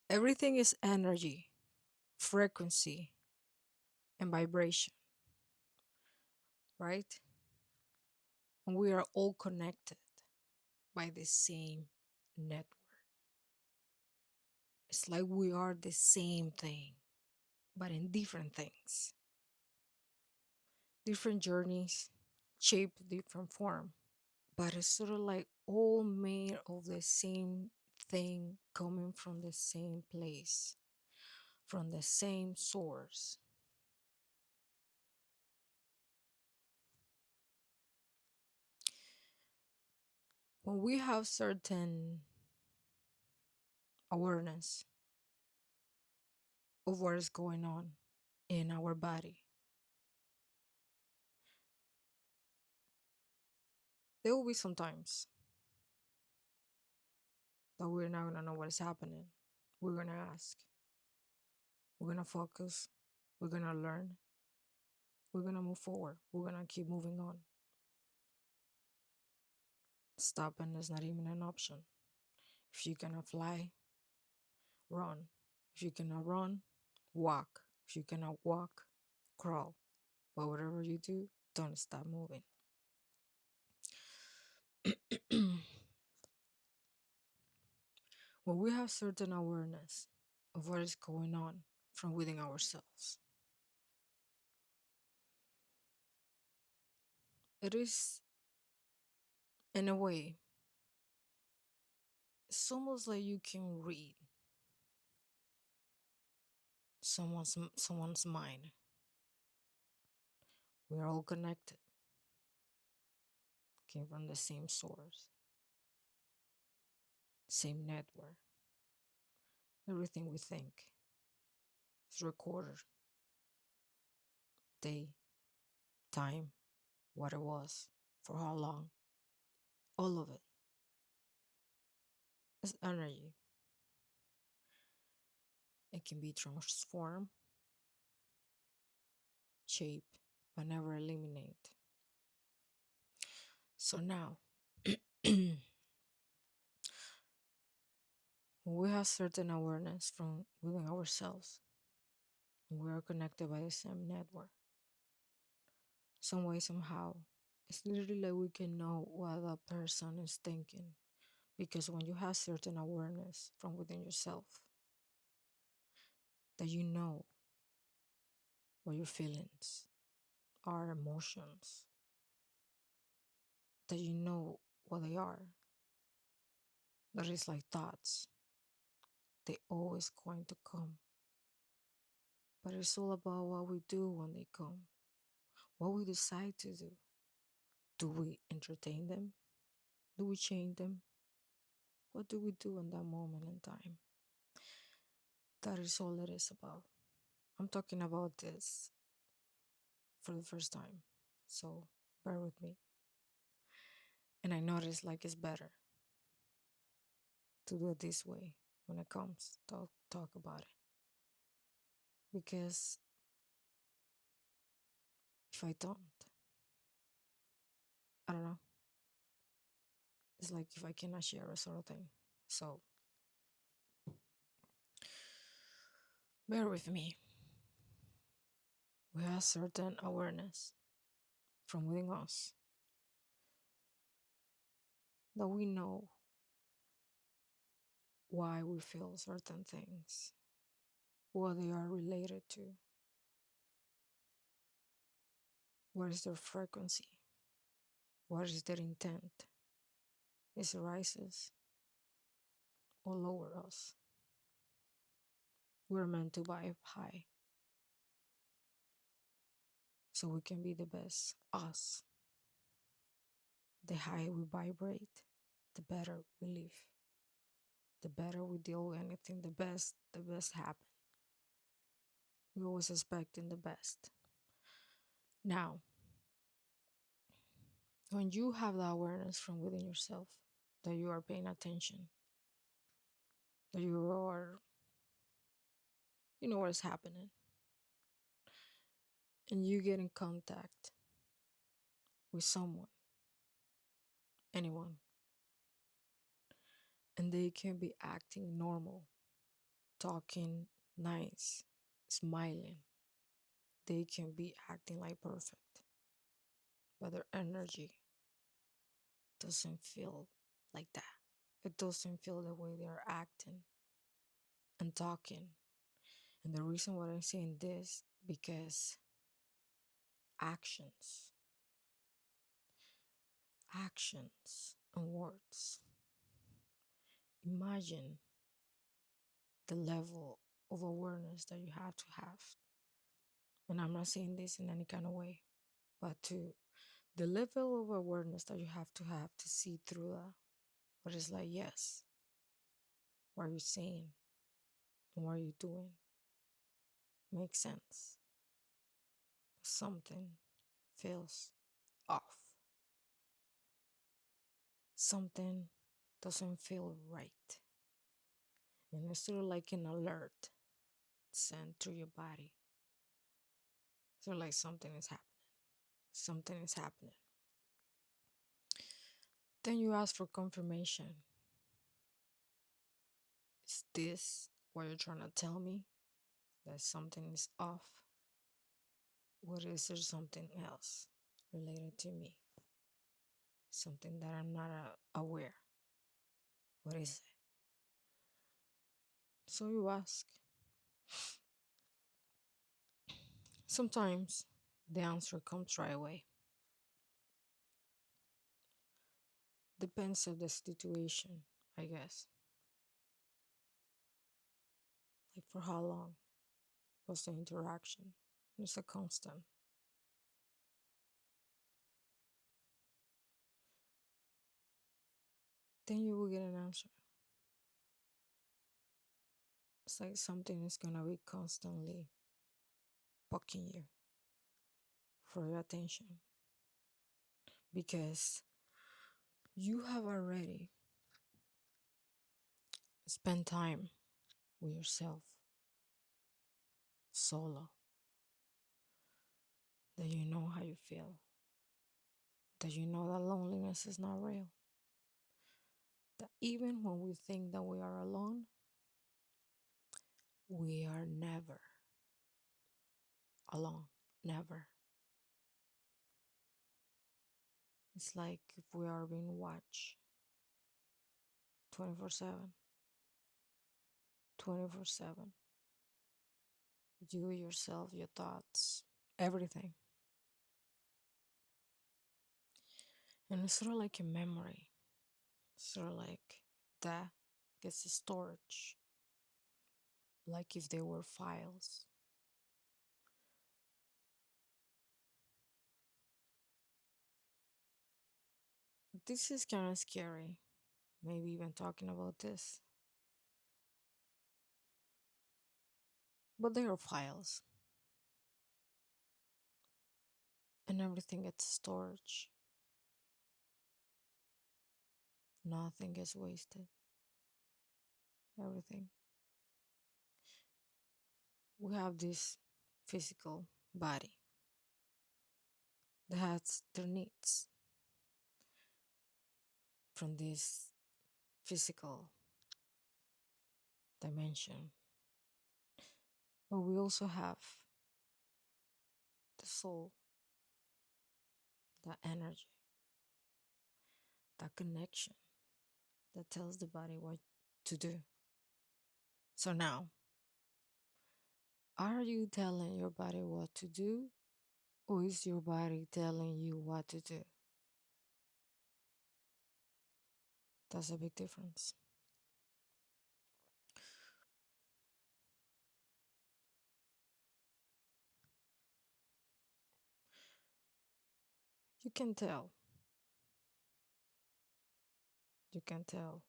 Everything is energy, frequency, and vibration, right? And we are all connected by the same network. It's like we are the same thing, but in different things, different journeys, shaped different form. But it's sort of like all made of the same thing coming from the same place, from the same source. When we have certain awareness of what is going on in our body, there will be some times that we're not gonna know what is happening. We're gonna ask, we're gonna focus, we're gonna learn, we're gonna move forward, we're gonna keep moving on. Stopping is not even an option. If you cannot fly, run. If you cannot run, walk. If you cannot walk, crawl. But whatever you do, don't stop moving. When we have certain awareness of what is going on from within ourselves, it is, in a way, it's almost like you can read someone's mind. We're all connected, came from the same source, same network. Everything we think is recorded, day, time, what it was, for how long, all of it is energy. It can be transformed, shaped, but never eliminate. So now, when we have certain awareness from within ourselves, we are connected by the same network. Some way, somehow, it's literally like we can know what that person is thinking. Because when you have certain awareness from within yourself, that you know what your feelings are, emotions, that you know what they are, that is like thoughts, they always going to come. But it's all about what we do when they come, what we decide to do. Do we entertain them? Do we change them? What do we do in that moment in time? That is all it is about. I'm talking about this for the first time, so bear with me. And I notice like it's better to do it this way when it comes to talk about it. Because if I don't, I don't know. It's like if I cannot share a sort of thing. So bear with me. We have certain awareness from within us that we know why we feel certain things, what they are related to, what is their frequency, what is their intent. Is it rises or lower us? We're meant to vibe high so we can be the best us. The higher we vibrate, the better we live. The better we deal with anything, the best happen. We always expecting the best. Now, when you have the awareness from within yourself that you are paying attention, that you know what is happening, and you get in contact with someone, anyone, and they can be acting normal, talking nice, smiling. They can be acting like perfect, but their energy doesn't feel like that. It doesn't feel the way they're acting and talking. And the reason why I'm saying this, because actions, actions and words. Imagine the level of awareness that you have to have. And I'm not saying this in any kind of way, but to the level of awareness that you have to see through that. What is like, yes, what are you saying and what are you doing? Makes sense. But something feels off. Something doesn't feel right. And it's sort of like an alert sent through your body. So like something is happening. Something is happening. Then you ask for confirmation. Is this what you're trying to tell me? That something is off? Or is there something else related to me? Something that I'm not aware. What is it? So you ask. Sometimes the answer comes right away. Depends on the situation, I guess. Like for how long was the interaction? It's a constant. Then you will get an answer. It's like something is gonna be constantly poking you for your attention because you have already spent time with yourself solo, that you know how you feel, that you know that loneliness is not real, that even when we think that we are alone, we are never alone. Never. It's like if we are being watched 24/7, 24/7. You, yourself, your thoughts, everything. And it's sort of like a memory, sort of like that gets the storage, like if they were files. This is kind of scary, maybe even talking about this, but they are files, and everything gets storage. Nothing gets wasted. Everything. We have this physical body that has their needs from this physical dimension. But we also have the soul, that energy, that connection that tells the body what to do. So now, are you telling your body what to do, or is your body telling you what to do? That's a big difference. You can tell. You can tell.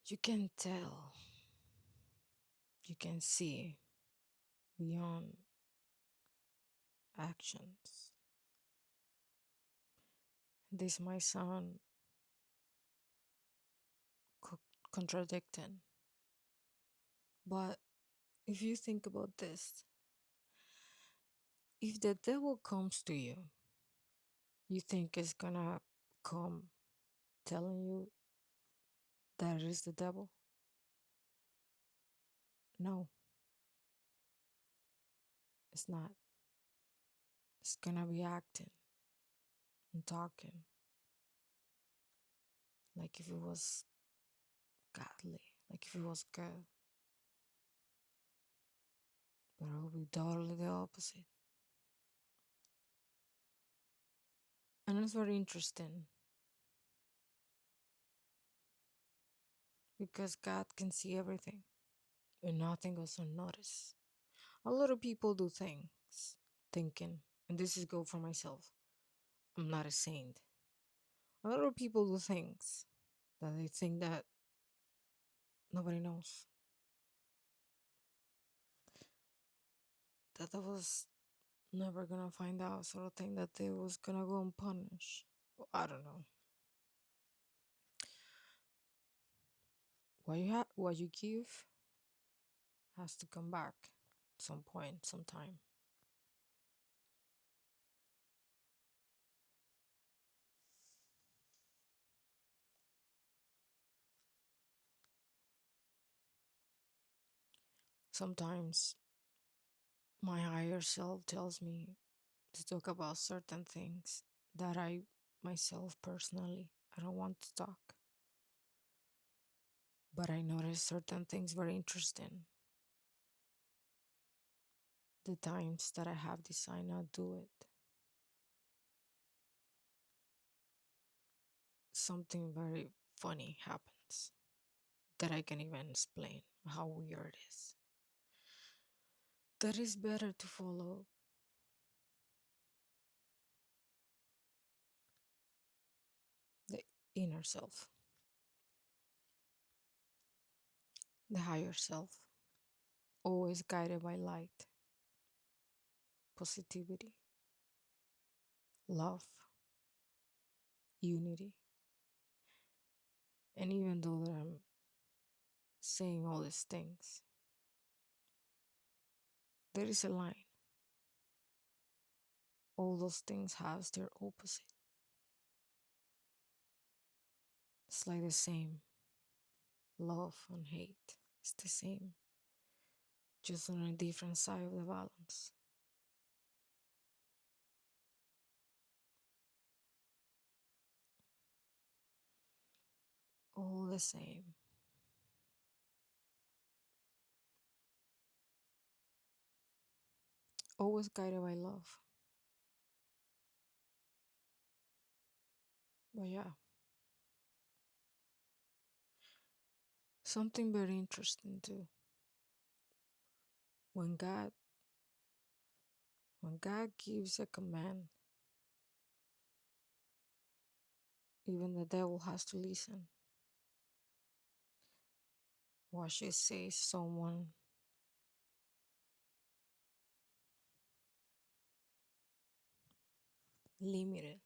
You can tell. You can see beyond actions. This might sound co- contradicting, but if you think about this, if the devil comes to you, you think it's gonna come telling you that it is the devil? No, it's not. It's gonna be acting and talking like if it was godly, like if it was good, but it will be totally the opposite. And it's very interesting because God can see everything and nothing goes unnoticed. A lot of people do things thinking, and this is go for myself. I'm not a saint. A lot of people do things that they think that nobody knows. That I was never gonna find out, sort of thing that they was gonna go unpunished. I don't know. What you give has to come back some point, sometime. Sometimes my higher self tells me to talk about certain things that I myself personally I don't want to talk. But I notice certain things very interesting. The times that I have decided not do it. Something very funny happens that I can even explain how weird it is. That is better to follow the inner self, the higher self, always guided by light, positivity, love, unity. And even though that I'm saying all these things, there is a line. All those things have their opposite. It's like the same love and hate. It's the same, just on a different side of the balance. All the same. Always guided by love. But yeah, something very interesting too. When God when God gives a command, even the devil has to listen. What she says someone limited.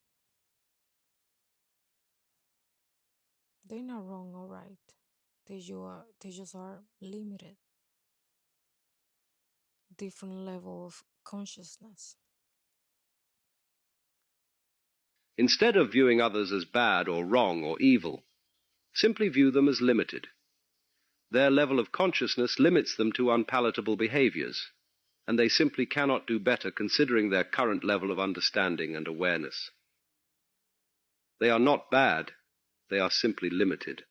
They're not wrong or right. They just are limited. Different level of consciousness. Instead of viewing others as bad or wrong or evil, simply view them as limited. Their level of consciousness limits them to unpalatable behaviors, and they simply cannot do better considering their current level of understanding and awareness. They are not bad, they are simply limited.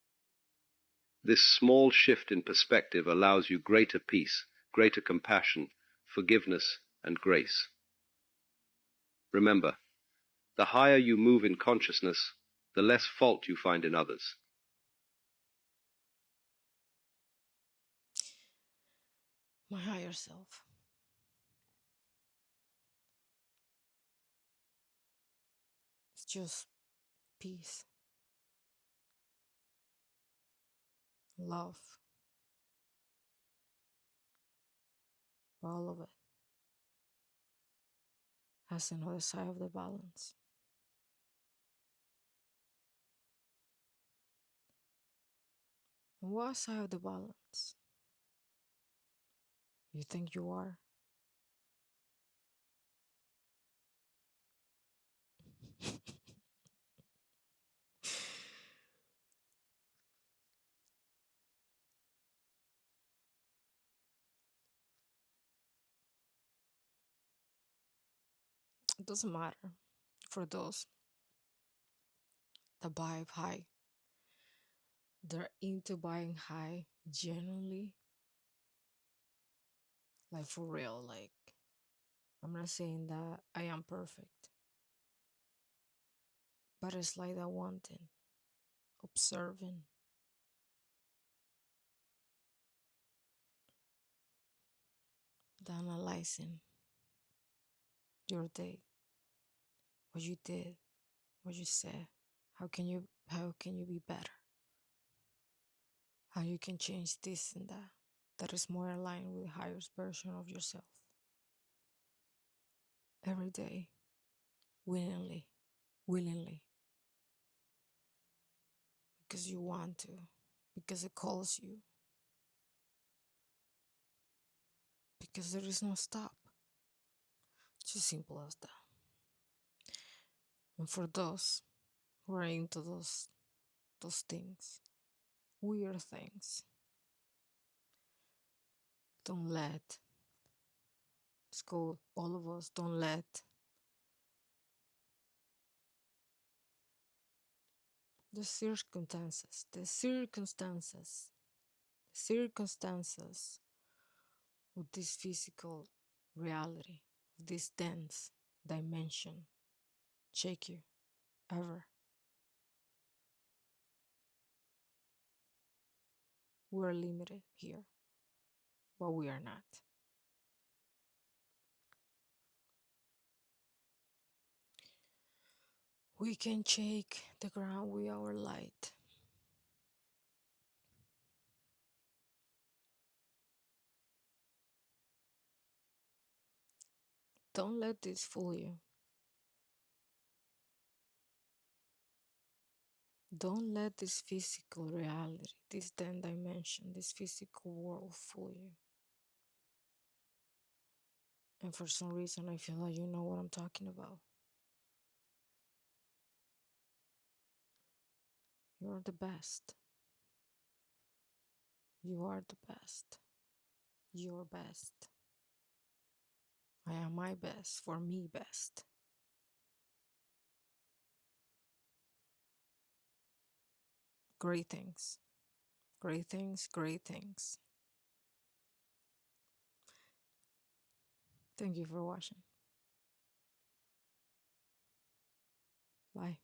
This small shift in perspective allows you greater peace, greater compassion, forgiveness, and grace. Remember, the higher you move in consciousness, the less fault you find in others. My higher self. It's just peace, love, all of it has another side of the balance. And what side of the balance you think you are? It doesn't matter for those that buy high. They're into buying high genuinely, like for real. Like, I'm not saying that I am perfect, but it's like that one thing, observing, the analyzing your day, what you did, what you said. How can you be better? How you can change this and that that is more aligned with the highest version of yourself every day, willingly, because you want to, because it calls you, because there is no stop. Just simple as that. And for those who are into those things, weird things, don't let, let's go, all of us, don't let the circumstances of this physical reality, of this dense dimension, shake you ever. We're limited here, but we are not. We can shake the ground with our light. Don't let this fool you. Don't let this physical reality, this 10 dimension, this physical world fool you. And for some reason, I feel like you know what I'm talking about. You're the best. You are the best. Your best. I am my best, for me best. Great things. Great things, great things. Thank you for watching. Bye.